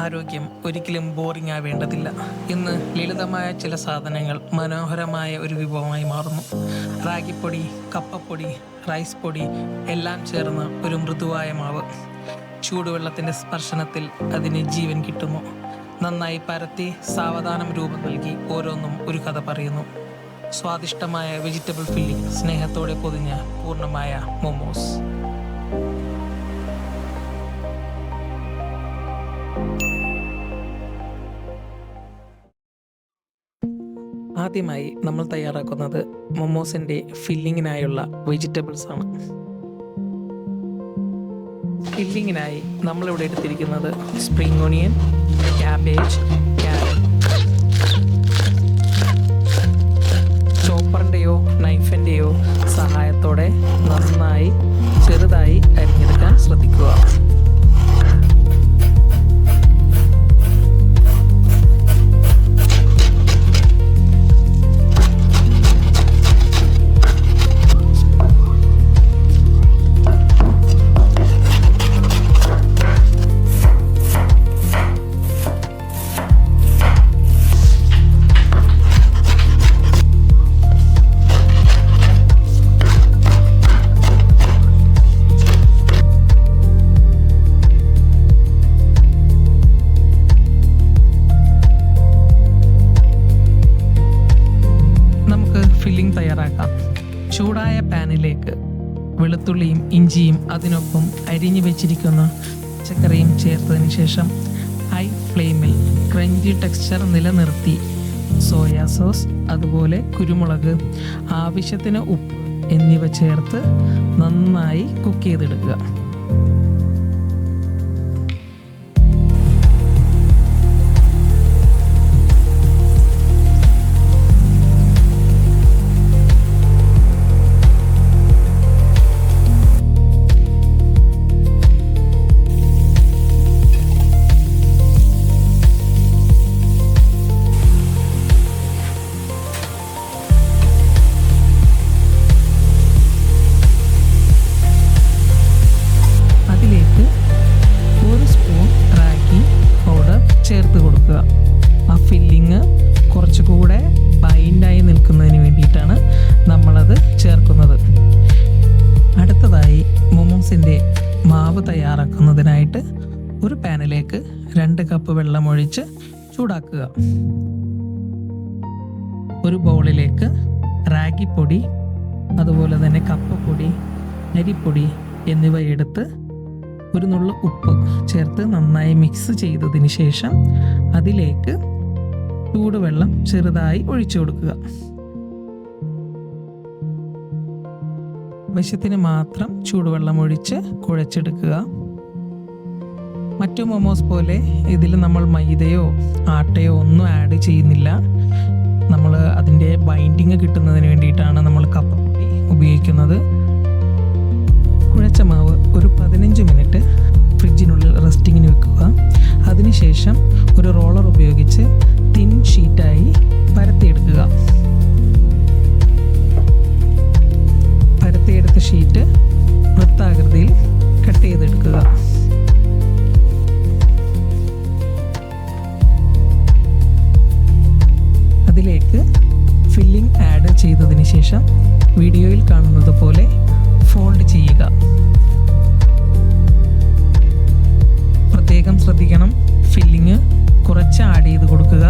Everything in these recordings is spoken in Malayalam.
ആരോഗ്യം ഒരിക്കലും ബോറിംഗ് ആവേണ്ടതില്ല. ഇന്ന് ലളിതമായ ചില സാധനങ്ങൾ മനോഹരമായ ഒരു വിഭവമായി മാറുന്നു. റാഗിപ്പൊടി, കപ്പപ്പൊടി, റൈസ് പൊടി എല്ലാം ചേർന്ന ഒരു മൃദുവായ മാവ്. ചൂടുവെള്ളത്തിൻ്റെ സ്പർശനത്തിൽ അതിന് ജീവൻ കിട്ടുന്നു. നന്നായി പരത്തി സാവധാനം രൂപം നൽകി ഓരോന്നും ഒരു കഥ പറയുന്നു. സ്വാദിഷ്ടമായ വെജിറ്റബിൾ ഫില്ലിംഗ്, സ്നേഹത്തോടെ പൊതിഞ്ഞ പൂർണ്ണമായ മൊമോസ്. ആദ്യമായി നമ്മൾ തയ്യാറാക്കുന്നത് മൊമോസിൻ്റെ ഫില്ലിങ്ങിനായുള്ള വെജിറ്റബിൾസ് ആണ്. ഫില്ലിങ്ങിനായി നമ്മളിവിടെ എടുത്തിരിക്കുന്നത് സ്പ്രിംഗ് ഓണിയൻ, ക്യാബേജ്, ക്യാരറ്റ്. ചോപ്പറിൻ്റെയോ നൈഫിൻ്റെയോ സഹായത്തോടെ നന്നായി ചെറുതായി അരിഞ്ഞെടുക്കാൻ ശ്രദ്ധിക്കുക. ഫില്ലിംഗ് തയ്യാറാക്കാം. ചൂടായ പാനിലേക്ക് വെളുത്തുള്ളിയും ഇഞ്ചിയും അതിനൊപ്പം അരിഞ്ഞു വെച്ചിരിക്കുന്ന പച്ചക്കറിയും ചേർത്തതിന് ശേഷം ഹൈ ഫ്ലെയിമിൽ ക്രഞ്ചി ടെക്സ്ചർ നിലനിർത്തി സോയാ സോസ്, അതുപോലെ കുരുമുളക്, ആവശ്യത്തിന് ഉപ്പ് എന്നിവ ചേർത്ത് നന്നായി കുക്ക് ചെയ്തെടുക്കുക. ചേർത്ത് കൊടുക്കുക. ആ ഫില്ലിങ് കുറച്ചുകൂടെ ബൈൻഡായി നിൽക്കുന്നതിന് വേണ്ടിയിട്ടാണ് നമ്മളത് ചേർക്കുന്നത്. അടുത്തതായി മൊമോസിൻ്റെ മാവ് തയ്യാറാക്കുന്നതിനായിട്ട് ഒരു പാനിലേക്ക് 2 കപ്പ് വെള്ളം ഒഴിച്ച് ചൂടാക്കുക. ഒരു ബൗളിലേക്ക് റാഗിപ്പൊടി, അതുപോലെ തന്നെ കപ്പപ്പൊടി, അരിപ്പൊടി എന്നിവ എടുത്ത് ഒരു നുള്ളു ഉപ്പ് ചേർത്ത് നന്നായി മിക്സ് ചെയ്തതിന് ശേഷം അതിലേക്ക് ചൂടുവെള്ളം ചെറുതായി ഒഴിച്ചു കൊടുക്കുക. ആവശ്യത്തിന് മാത്രം ചൂടുവെള്ളം ഒഴിച്ച് കുഴച്ചെടുക്കുക. മറ്റു മൊമോസ് പോലെ ഇതിൽ നമ്മൾ മൈദയോ ആട്ടയോ ഒന്നും ആഡ് ചെയ്യുന്നില്ല. നമ്മൾ അതിൻ്റെ ബൈൻഡിങ് കിട്ടുന്നതിന് വേണ്ടിയിട്ടാണ് നമ്മൾ കപ്പപ്പൊടി ഉപയോഗിക്കുന്നത്. കുഴച്ച മാവ് ഒരു 15 മിനിറ്റ് ഫ്രിഡ്ജിനുള്ളിൽ റെസ്റ്റിങ്ങിന് വെക്കുക. അതിനുശേഷം ഒരു റോളർ ഉപയോഗിച്ച് തിൻ ഷീറ്റായി പരത്തിയെടുക്കുക. പരത്തിയെടുത്ത ഷീറ്റ് വൃത്താകൃതിയിൽ കട്ട് ചെയ്തെടുക്കുക. അതിലേക്ക് ഫില്ലിംഗ് ആഡ് ചെയ്തതിന് ശേഷം വീഡിയോയിൽ കാണുന്നത് പോലെ ഫോൾഡ് ചെയ്യുക. പ്രത്യേകം ശ്രദ്ധിക്കണം, ഫില്ലിങ് കുറച്ച് ആഡ് ചെയ്ത് കൊടുക്കുക.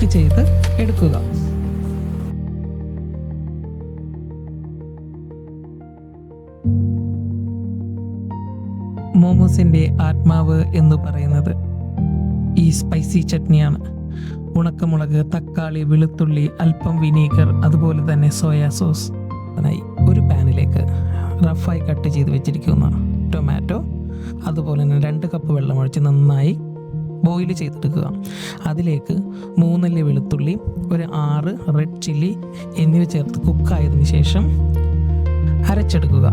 കുക്ക് ചെയ്ത് എടുക്കുക. മോമോസിൻ്റെ ആത്മാവ് എന്ന് പറയുന്നത് ഈ സ്പൈസി ചട്നിയാണ്. ഉണക്കമുളക്, തക്കാളി, വെളുത്തുള്ളി, അല്പം വിനീഗർ, അതുപോലെ തന്നെ സോയാ സോസ്. ഒരു പാനിലേക്ക് റഫായി കട്ട് ചെയ്ത് വെച്ചിരിക്കുന്ന ടൊമാറ്റോ, അതുപോലെ തന്നെ 2 കപ്പ് വെള്ളമൊഴിച്ച് നന്നായി ബോയിൽ ചെയ്തെടുക്കുക. അതിലേക്ക് 3 അല്ലി വെളുത്തുള്ളി, ഒരു 6 റെഡ് ചില്ലി എന്നിവ ചേർത്ത് കുക്കായതിനു ശേഷം അരച്ചെടുക്കുക.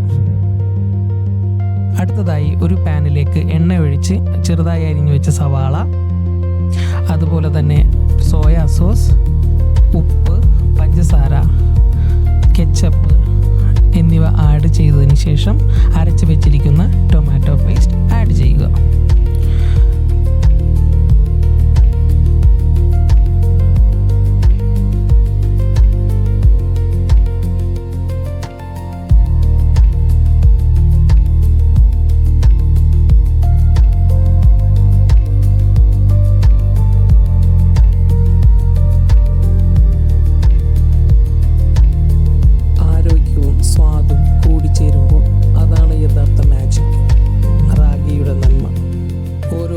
അടുത്തതായി ഒരു പാനിലേക്ക് എണ്ണ ഒഴിച്ച് ചെറുതായി അരിഞ്ഞു വെച്ച സവാള, അതുപോലെ തന്നെ സോയാ സോസ്, ഉപ്പ്, പഞ്ചസാര, കെച്ചപ്പ് എന്നിവ ആഡ് ചെയ്തതിന് ശേഷം അരച്ച് വെച്ചിരിക്കുന്ന ടൊമാറ്റോ പേസ്റ്റ് ആഡ് ചെയ്യുക.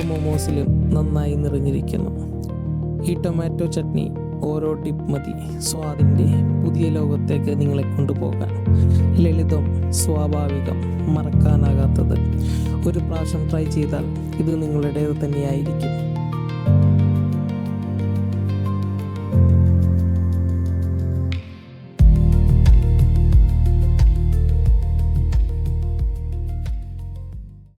മോമോസിലും നന്നായി നിറഞ്ഞിരിക്കുന്നു. ഈ ടൊമാറ്റോ ചട്നി ഓരോ ടിപ്പ് മതി സ്വാദിൻ്റെ പുതിയ ലോകത്തേക്ക് നിങ്ങളെ കൊണ്ടുപോകാൻ. ലളിതം, സ്വാഭാവികം, മറക്കാനാകാത്തത്. ഒരു പ്രാവശ്യം ട്രൈ ചെയ്താൽ ഇത് നിങ്ങളുടേത് തന്നെയായിരിക്കും.